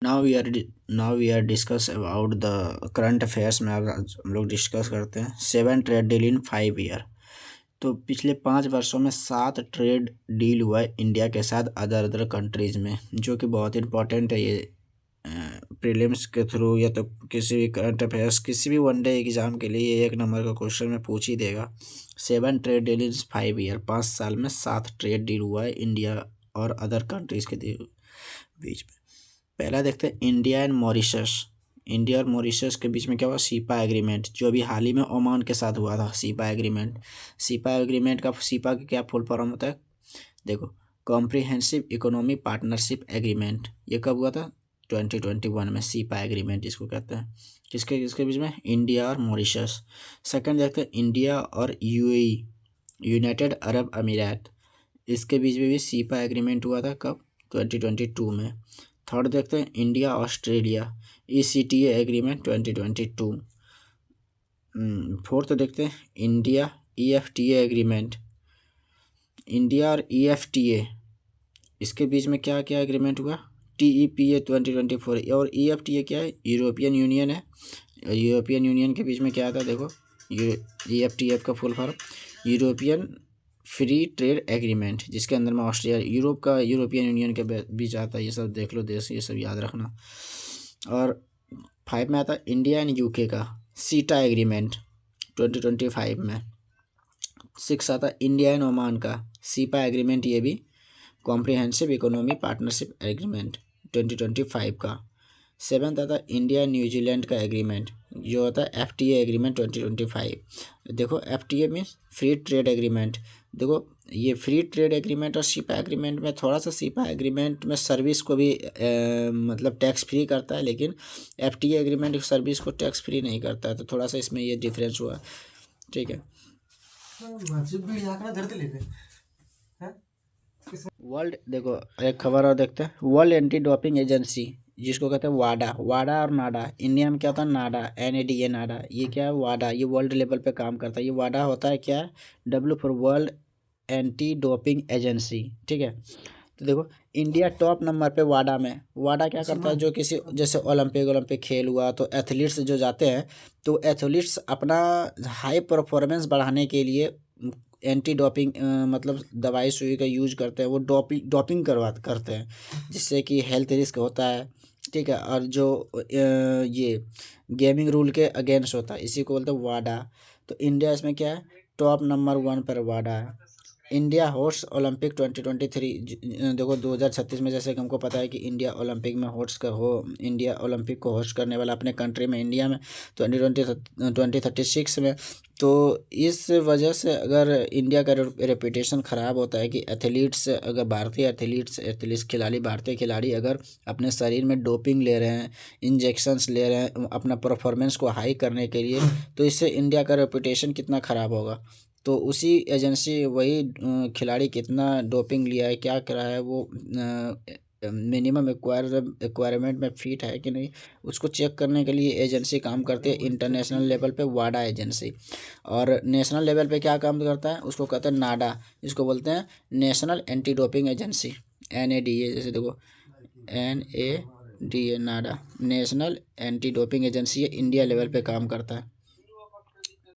Now we are discuss about the current affairs में आज हम लोग डिस्कस करते हैं 7 ट्रेड डील इन 5 ईयर। तो पिछले 5 वर्षों में 7 ट्रेड डील हुआ है इंडिया के साथ अदर कंट्रीज़ में, जो कि बहुत इंपॉर्टेंट है। ये प्रीलिम्स के थ्रू या तो किसी भी करंट अफेयर्स किसी भी वनडे एग्ज़ाम के लिए ये 1 नंबर का क्वेश्चन में पूछ ही देगा। 7 ट्रेड डील इन 5 ईयर, 5 साल में 7 ट्रेड डील हुआ है इंडिया और अदर कंट्रीज़ के बीच में। पहला देखते हैं इंडिया एंड मॉरिशस। इंडिया और मॉरिशस के बीच में क्या हुआ? सीपा एग्रीमेंट, जो अभी हाल ही में ओमान के साथ हुआ था। सीपा एग्रीमेंट का सीपा का क्या फुल फॉर्म होता है? देखो, कॉम्प्रिहेंसिव इकोनॉमी पार्टनरशिप एग्रीमेंट। ये कब हुआ था? 2021 में सीपा एग्रीमेंट इसको कहते हैं। किसके बीच में? इंडिया और मॉरिशस। सेकंड देखते हैं इंडिया और यूएई, यूनाइटेड अरब अमीरात। इसके बीच में भी सीपा एग्रीमेंट हुआ था। कब? 2022 में। थर्ड देखते हैं India Australia, ECTA agreement 2022। Fourth देखते हैं इंडिया EFTA एग्रीमेंट। इंडिया और EFTA इसके बीच में क्या क्या एग्रीमेंट हुआ? TEPA 2024। और EFTA क्या है? यूरोपियन यूनियन है। यूरोपियन यूनियन के बीच में क्या आता है? देखो, EFTA का full form European free trade agreement, जिसके अंदर में ऑस्ट्रेलिया यूरोप का यूरोपियन यूनियन के बीच आता है। ये सब देख लो देश, ये सब याद रखना। और 5 में आता है इंडिया एंड UK का सीटा एग्रीमेंट 2025 में। 6 आता है इंडिया एंड ओमान का सीपा एग्रीमेंट, ये भी कॉम्प्रिहेंसिव इकोनॉमी पार्टनरशिप एग्रीमेंट 2025 का। 7th आता है इंडिया न्यूजीलैंड का एग्रीमेंट, जो होता है FTA एग्रीमेंट 2025। देखो, FTA means free trade agreement. देखो, ये फ्री ट्रेड एग्रीमेंट और सीपा एग्रीमेंट में थोड़ा सा, सीपा एग्रीमेंट में सर्विस को भी मतलब टैक्स फ्री करता है, लेकिन FTA एग्रीमेंट सर्विस को टैक्स फ्री नहीं करता है। तो थोड़ा सा इसमें ये डिफरेंस हुआ, ठीक है। वर्ल्ड, देखो एक खबर और देखते हैं। वर्ल्ड एंटी डोपिंग एजेंसी, जिसको कहते हैं वाडा। वाडा और नाडा, इंडिया में क्या होता है? नाडा, NADA नाडा। ये क्या है? वाडा। ये वर्ल्ड लेवल पे काम करता है। ये वाडा होता है क्या? W for world anti doping agency, ठीक है। तो देखो, इंडिया टॉप नंबर पे वाडा में। वाडा क्या करता है? जो किसी, जैसे ओलंपिक खेल हुआ, तो एथलीट्स जो जाते हैं, तो एथलीट्स अपना हाई परफॉर्मेंस बढ़ाने के लिए एंटी डोपिंग मतलब दवाई सुई का यूज करते हैं। वो डोपिंग करते हैं, जिससे कि हेल्थ रिस्क होता है, ठीक है। और जो ये गेमिंग रूल के अगेंस्ट होता है, इसी को बोलते हैं वाडा। तो इंडिया इसमें क्या है? टॉप नंबर 1 पर वाडा है। India host Olympic 2023। देखो, 2036 में, जैसे कि हमको पता है कि इंडिया ओलंपिक में इंडिया ओलंपिक को होस्ट करने वाला अपने कंट्री में, इंडिया में 2036 में। तो इस वजह से अगर इंडिया का रेपुटेशन ख़राब होता है कि एथलीट्स, अगर भारतीय एथलीट्स खिलाड़ी, भारतीय खिलाड़ी अगर अपने शरीर में डोपिंग ले रहे हैं, इंजेक्शंस ले रहे हैं अपना परफॉर्मेंस को हाई करने के लिए, तो इससे इंडिया का रेपुटेशन कितना ख़राब होगा। तो उसी एजेंसी वही खिलाड़ी कितना डोपिंग लिया है, क्या करा है, वो मिनिमम एक्वायरमेंट में फिट है कि नहीं, उसको चेक करने के लिए एजेंसी काम करती है इंटरनेशनल लेवल पे, वाडा एजेंसी। और नेशनल लेवल पे क्या काम करता है? उसको कहते हैं नाडा। इसको बोलते हैं national anti doping agency, NADA। जैसे देखो, NADA NADA, national anti doping agency, India level पे काम करता है।